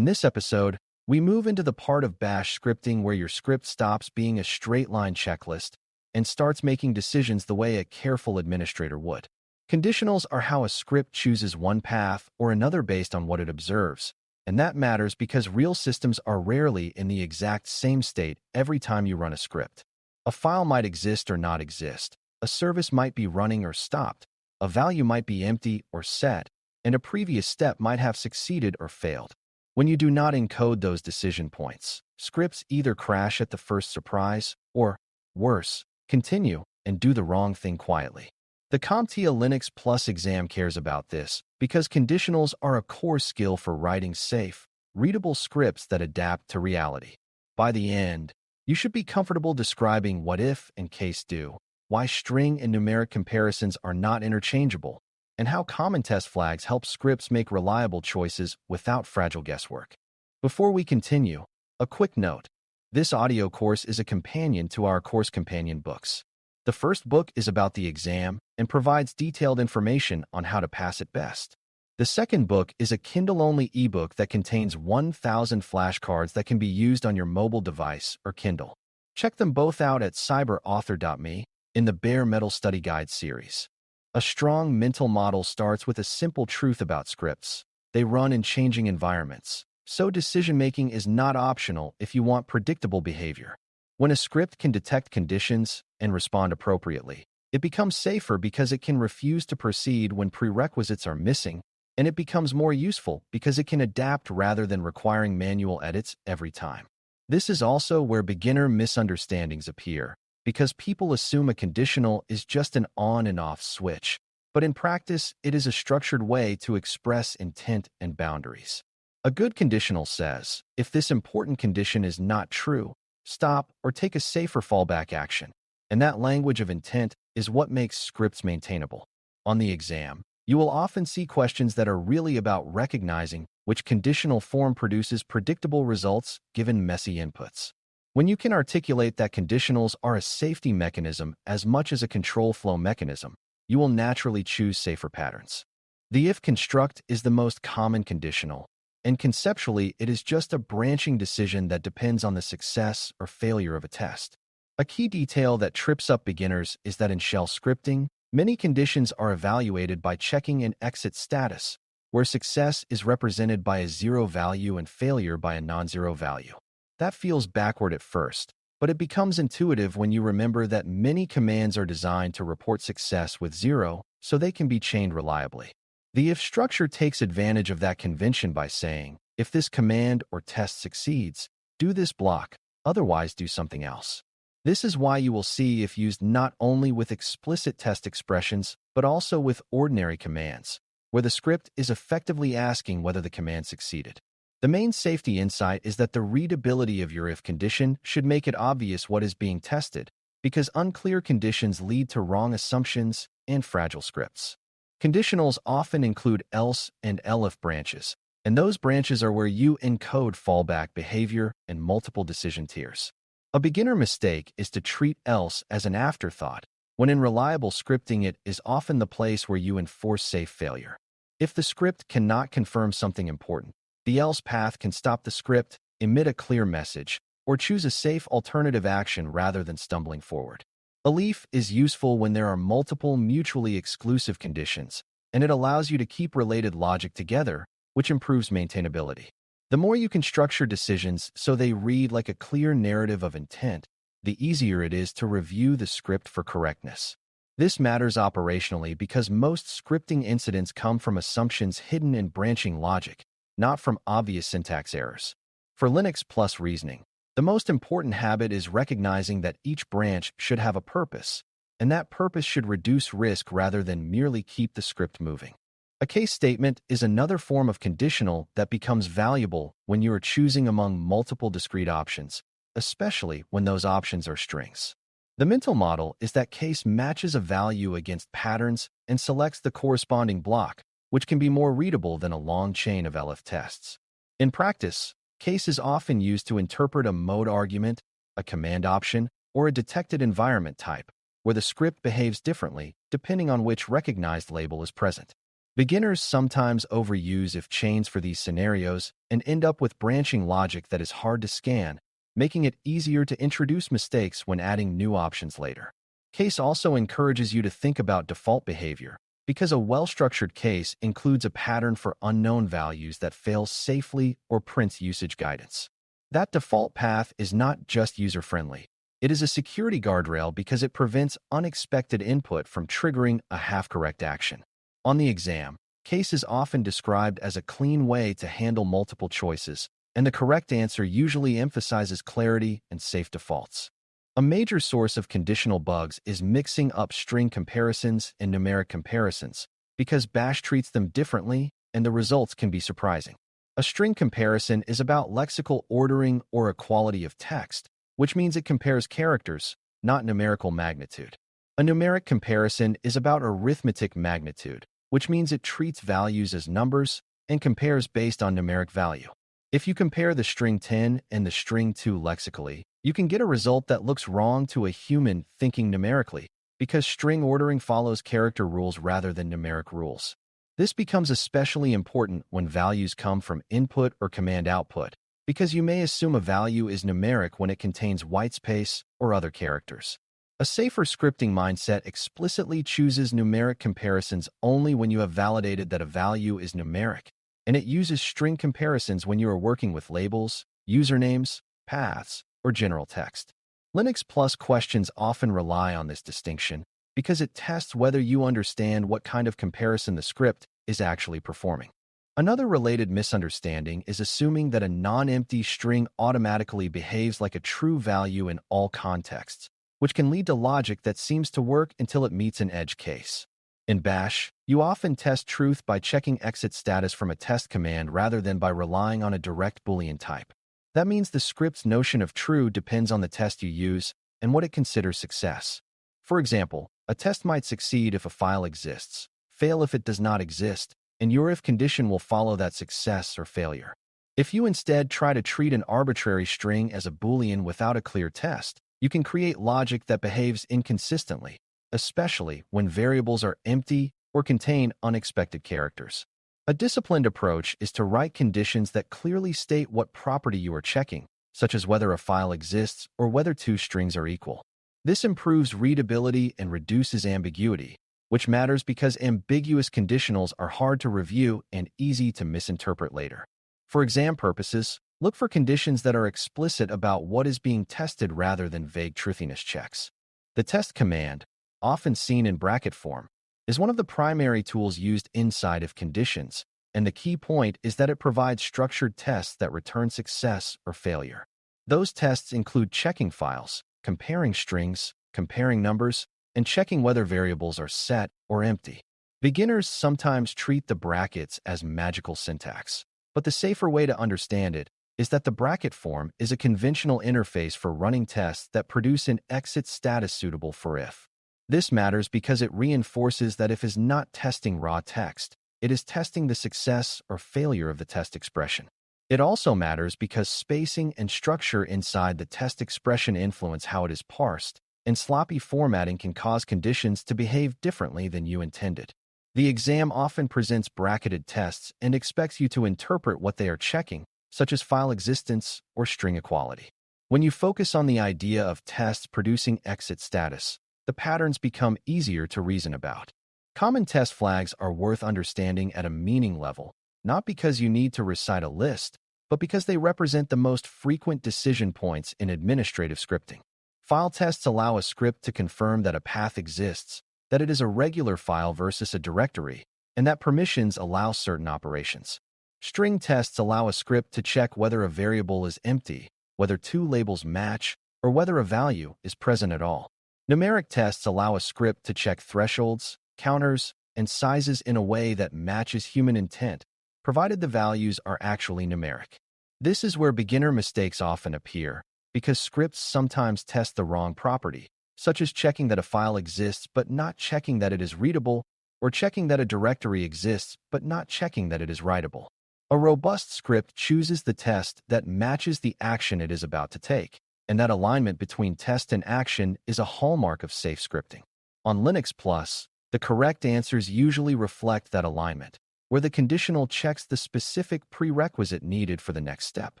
In this episode, we move into the part of bash scripting where your script stops being a straight-line checklist and starts making decisions the way a careful administrator would. Conditionals are how a script chooses one path or another based on what it observes, and that matters because real systems are rarely in the exact same state every time you run a script. A file might exist or not exist, a service might be running or stopped, a value might be empty or set, and a previous step might have succeeded or failed. When you do not encode those decision points, scripts either crash at the first surprise or, worse, continue and do the wrong thing quietly. The CompTIA Linux Plus exam cares about this because conditionals are a core skill for writing safe, readable scripts that adapt to reality. By the end, you should be comfortable describing what if and case do, why string and numeric comparisons are not interchangeable, and how common test flags help scripts make reliable choices without fragile guesswork. Before we continue, a quick note. This audio course is a companion to our course companion books. The first book is about the exam and provides detailed information on how to pass it best. The second book is a Kindle-only ebook that contains 1,000 flashcards that can be used on your mobile device or Kindle. Check them both out at cyberauthor.me in the Bare Metal Study Guide series. A strong mental model starts with a simple truth about scripts. They run in changing environments, so decision-making is not optional if you want predictable behavior. When a script can detect conditions and respond appropriately, it becomes safer because it can refuse to proceed when prerequisites are missing, and it becomes more useful because it can adapt rather than requiring manual edits every time. This is also where beginner misunderstandings appear, because people assume a conditional is just an on and off switch, but in practice, it is a structured way to express intent and boundaries. A good conditional says, if this important condition is not true, stop or take a safer fallback action. And that language of intent is what makes scripts maintainable. On the exam, you will often see questions that are really about recognizing which conditional form produces predictable results given messy inputs. When you can articulate that conditionals are a safety mechanism as much as a control flow mechanism, you will naturally choose safer patterns. The if construct is the most common conditional, and conceptually it is just a branching decision that depends on the success or failure of a test. A key detail that trips up beginners is that in shell scripting, many conditions are evaluated by checking an exit status, where success is represented by a zero value and failure by a non-zero value. That feels backward at first, but it becomes intuitive when you remember that many commands are designed to report success with zero so they can be chained reliably. The if structure takes advantage of that convention by saying, if this command or test succeeds, do this block, otherwise do something else. This is why you will see if used not only with explicit test expressions, but also with ordinary commands, where the script is effectively asking whether the command succeeded. The main safety insight is that the readability of your if condition should make it obvious what is being tested, because unclear conditions lead to wrong assumptions and fragile scripts. Conditionals often include else and elif branches, and those branches are where you encode fallback behavior and multiple decision tiers. A beginner mistake is to treat else as an afterthought, when in reliable scripting it is often the place where you enforce safe failure. If the script cannot confirm something important, the else path can stop the script, emit a clear message, or choose a safe alternative action rather than stumbling forward. Elif is useful when there are multiple mutually exclusive conditions, and it allows you to keep related logic together, which improves maintainability. The more you can structure decisions so they read like a clear narrative of intent, the easier it is to review the script for correctness. This matters operationally because most scripting incidents come from assumptions hidden in branching logic, not from obvious syntax errors. For Linux Plus reasoning, the most important habit is recognizing that each branch should have a purpose, and that purpose should reduce risk rather than merely keep the script moving. A case statement is another form of conditional that becomes valuable when you are choosing among multiple discrete options, especially when those options are strings. The mental model is that case matches a value against patterns and selects the corresponding block, which can be more readable than a long chain of elif tests. In practice, case is often used to interpret a mode argument, a command option, or a detected environment type, where the script behaves differently depending on which recognized label is present. Beginners sometimes overuse if chains for these scenarios and end up with branching logic that is hard to scan, making it easier to introduce mistakes when adding new options later. Case also encourages you to think about default behavior, because a well-structured case includes a pattern for unknown values that fails safely or prints usage guidance. That default path is not just user-friendly. It is a security guardrail because it prevents unexpected input from triggering a half-correct action. On the exam, case is often described as a clean way to handle multiple choices, and the correct answer usually emphasizes clarity and safe defaults. A major source of conditional bugs is mixing up string comparisons and numeric comparisons, because Bash treats them differently and the results can be surprising. A string comparison is about lexical ordering or equality of text, which means it compares characters, not numerical magnitude. A numeric comparison is about arithmetic magnitude, which means it treats values as numbers and compares based on numeric value. If you compare the string 10 and the string 2 lexically, you can get a result that looks wrong to a human thinking numerically, because string ordering follows character rules rather than numeric rules. This becomes especially important when values come from input or command output, because you may assume a value is numeric when it contains whitespace or other characters. A safer scripting mindset explicitly chooses numeric comparisons only when you have validated that a value is numeric, and it uses string comparisons when you are working with labels, usernames, paths, or general text. Linux Plus questions often rely on this distinction because it tests whether you understand what kind of comparison the script is actually performing. Another related misunderstanding is assuming that a non-empty string automatically behaves like a true value in all contexts, which can lead to logic that seems to work until it meets an edge case. In Bash, you often test truth by checking exit status from a test command rather than by relying on a direct Boolean type. That means the script's notion of true depends on the test you use and what it considers success. For example, a test might succeed if a file exists, fail if it does not exist, and your if condition will follow that success or failure. If you instead try to treat an arbitrary string as a Boolean without a clear test, you can create logic that behaves inconsistently, especially when variables are empty or contain unexpected characters. A disciplined approach is to write conditions that clearly state what property you are checking, such as whether a file exists or whether two strings are equal. This improves readability and reduces ambiguity, which matters because ambiguous conditionals are hard to review and easy to misinterpret later. For exam purposes, look for conditions that are explicit about what is being tested rather than vague truthiness checks. The test command, often seen in bracket form, is one of the primary tools used inside if conditions, and the key point is that it provides structured tests that return success or failure. Those tests include checking files, comparing strings, comparing numbers, and checking whether variables are set or empty. Beginners sometimes treat the brackets as magical syntax, but the safer way to understand it is that the bracket form is a conventional interface for running tests that produce an exit status suitable for if. This matters because it reinforces that if is not testing raw text, it is testing the success or failure of the test expression. It also matters because spacing and structure inside the test expression influence how it is parsed, and sloppy formatting can cause conditions to behave differently than you intended. The exam often presents bracketed tests and expects you to interpret what they are checking, such as file existence or string equality. When you focus on the idea of tests producing exit status, the patterns become easier to reason about. Common test flags are worth understanding at a meaning level, not because you need to recite a list, but because they represent the most frequent decision points in administrative scripting. File tests allow a script to confirm that a path exists, that it is a regular file versus a directory, and that permissions allow certain operations. String tests allow a script to check whether a variable is empty, whether two labels match, or whether a value is present at all. Numeric tests allow a script to check thresholds, counters, and sizes in a way that matches human intent, provided the values are actually numeric. This is where beginner mistakes often appear, because scripts sometimes test the wrong property, such as checking that a file exists but not checking that it is readable, or checking that a directory exists but not checking that it is writable. A robust script chooses the test that matches the action it is about to take, and that alignment between test and action is a hallmark of safe scripting. On Linux Plus, The correct answers usually reflect that alignment, where the conditional checks the specific prerequisite needed for the next step.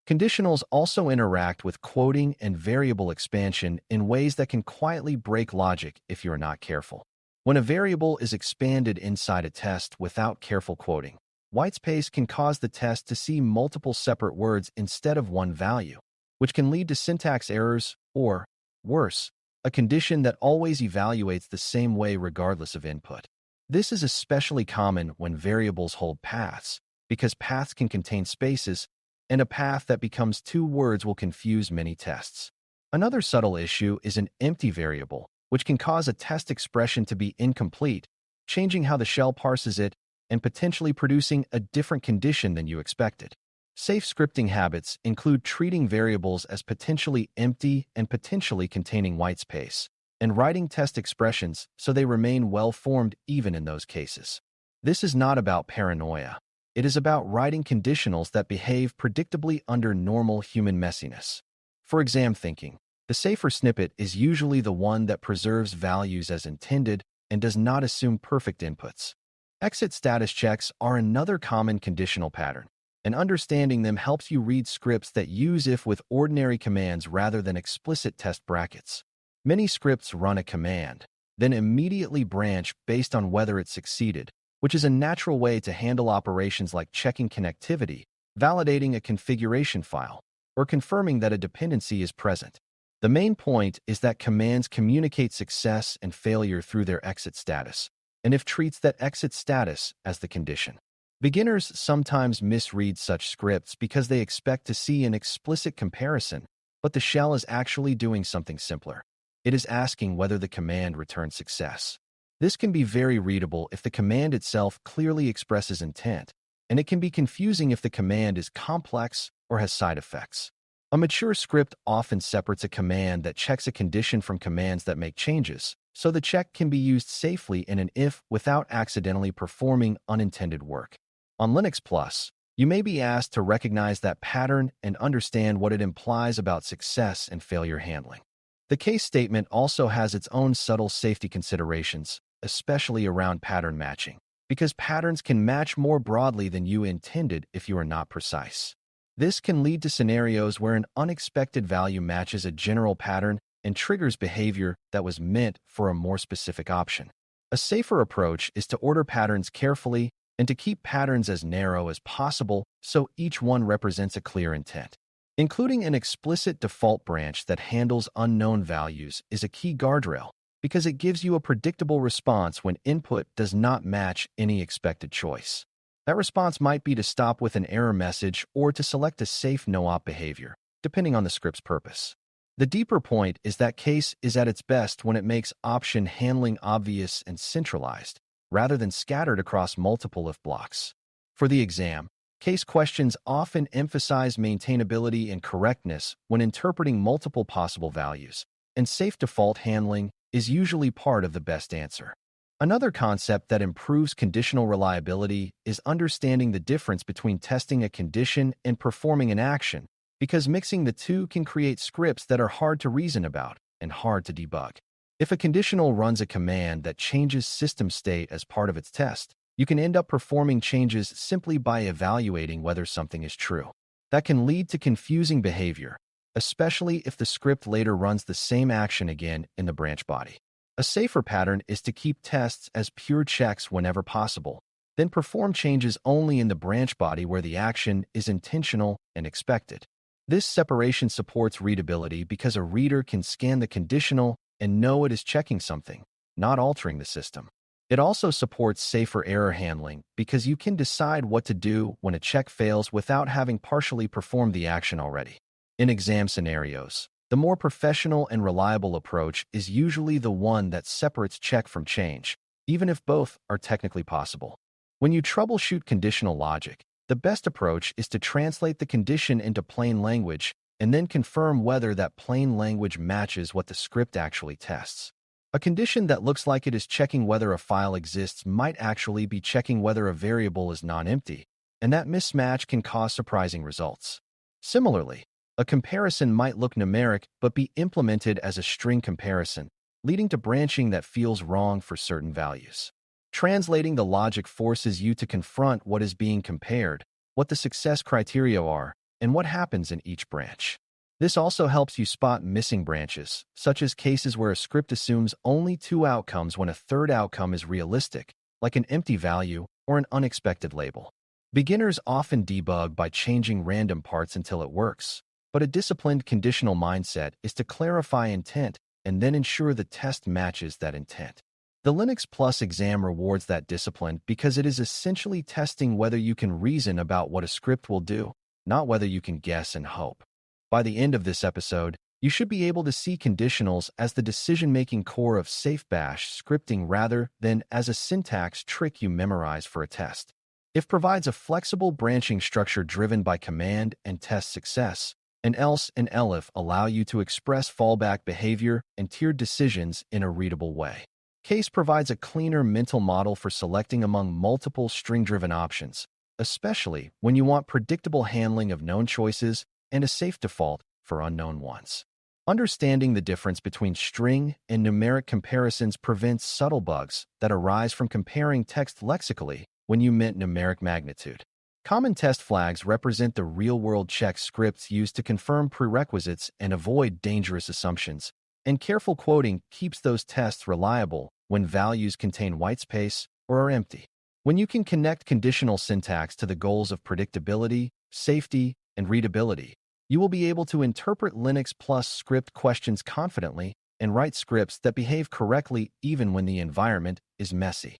Conditionals also interact with quoting and variable expansion in ways that can quietly break logic if you're not careful. When a variable is expanded inside a test without careful quoting, whitespace can cause the test to see multiple separate words instead of one value, which can lead to syntax errors or, worse, a condition that always evaluates the same way regardless of input. This is especially common when variables hold paths, because paths can contain spaces, and a path that becomes two words will confuse many tests. Another subtle issue is an empty variable, which can cause a test expression to be incomplete, changing how the shell parses it and potentially producing a different condition than you expected. Safe scripting habits include treating variables as potentially empty and potentially containing whitespace, and writing test expressions so they remain well-formed even in those cases. This is not about paranoia. It is about writing conditionals that behave predictably under normal human messiness. For exam thinking, the safer snippet is usually the one that preserves values as intended and does not assume perfect inputs. Exit status checks are another common conditional pattern, and understanding them helps you read scripts that use if with ordinary commands rather than explicit test brackets. Many scripts run a command, then immediately branch based on whether it succeeded, which is a natural way to handle operations like checking connectivity, validating a configuration file, or confirming that a dependency is present. The main point is that commands communicate success and failure through their exit status, and if treats that exit status as the condition. Beginners sometimes misread such scripts because they expect to see an explicit comparison, but the shell is actually doing something simpler. It is asking whether the command returns success. This can be very readable if the command itself clearly expresses intent, and it can be confusing if the command is complex or has side effects. A mature script often separates a command that checks a condition from commands that make changes, so the check can be used safely in an if without accidentally performing unintended work. On Linux Plus, you may be asked to recognize that pattern and understand what it implies about success and failure handling. The case statement also has its own subtle safety considerations, especially around pattern matching, because patterns can match more broadly than you intended if you are not precise. This can lead to scenarios where an unexpected value matches a general pattern and triggers behavior that was meant for a more specific option. A safer approach is to order patterns carefully and to keep patterns as narrow as possible so each one represents a clear intent. Including an explicit default branch that handles unknown values is a key guardrail because it gives you a predictable response when input does not match any expected choice. That response might be to stop with an error message or to select a safe no-op behavior, depending on the script's purpose. The deeper point is that case is at its best when it makes option handling obvious and centralized, rather than scattered across multiple if blocks. For the exam, case questions often emphasize maintainability and correctness when interpreting multiple possible values, and safe default handling is usually part of the best answer. Another concept that improves conditional reliability is understanding the difference between testing a condition and performing an action, because mixing the two can create scripts that are hard to reason about and hard to debug. If a conditional runs a command that changes system state as part of its test, you can end up performing changes simply by evaluating whether something is true. That can lead to confusing behavior, especially if the script later runs the same action again in the branch body. A safer pattern is to keep tests as pure checks whenever possible, then perform changes only in the branch body where the action is intentional and expected. This separation supports readability because a reader can scan the conditional and know it is checking something, not altering the system. It also supports safer error handling because you can decide what to do when a check fails without having partially performed the action already. In exam scenarios, the more professional and reliable approach is usually the one that separates check from change, even if both are technically possible. When you troubleshoot conditional logic, the best approach is to translate the condition into plain language and then confirm whether that plain language matches what the script actually tests. A condition that looks like it is checking whether a file exists might actually be checking whether a variable is non-empty, and that mismatch can cause surprising results. Similarly, a comparison might look numeric but be implemented as a string comparison, leading to branching that feels wrong for certain values. Translating the logic forces you to confront what is being compared, what the success criteria are, and what happens in each branch. This also helps you spot missing branches, such as cases where a script assumes only two outcomes when a third outcome is realistic, like an empty value or an unexpected label. Beginners often debug by changing random parts until it works, but a disciplined conditional mindset is to clarify intent and then ensure the test matches that intent. The Linux Plus exam rewards that discipline because it is essentially testing whether you can reason about what a script will do, not whether you can guess and hope. By the end of this episode, you should be able to see conditionals as the decision-making core of safe bash scripting rather than as a syntax trick you memorize for a test. It provides a flexible branching structure driven by command and test success, and else and elif allow you to express fallback behavior and tiered decisions in a readable way. Case provides a cleaner mental model for selecting among multiple string-driven options, especially when you want predictable handling of known choices and a safe default for unknown ones. Understanding the difference between string and numeric comparisons prevents subtle bugs that arise from comparing text lexically when you mint numeric magnitude. Common test flags represent the real-world check scripts used to confirm prerequisites and avoid dangerous assumptions, and careful quoting keeps those tests reliable when values contain whitespace or are empty. When you can connect conditional syntax to the goals of predictability, safety, and readability, you will be able to interpret Linux Plus script questions confidently and write scripts that behave correctly even when the environment is messy.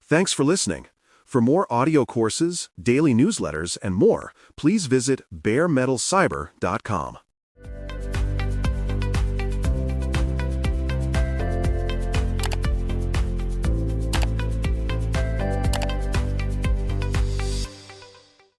Thanks for listening. For more audio courses, daily newsletters, and more, please visit baremetalcyber.com.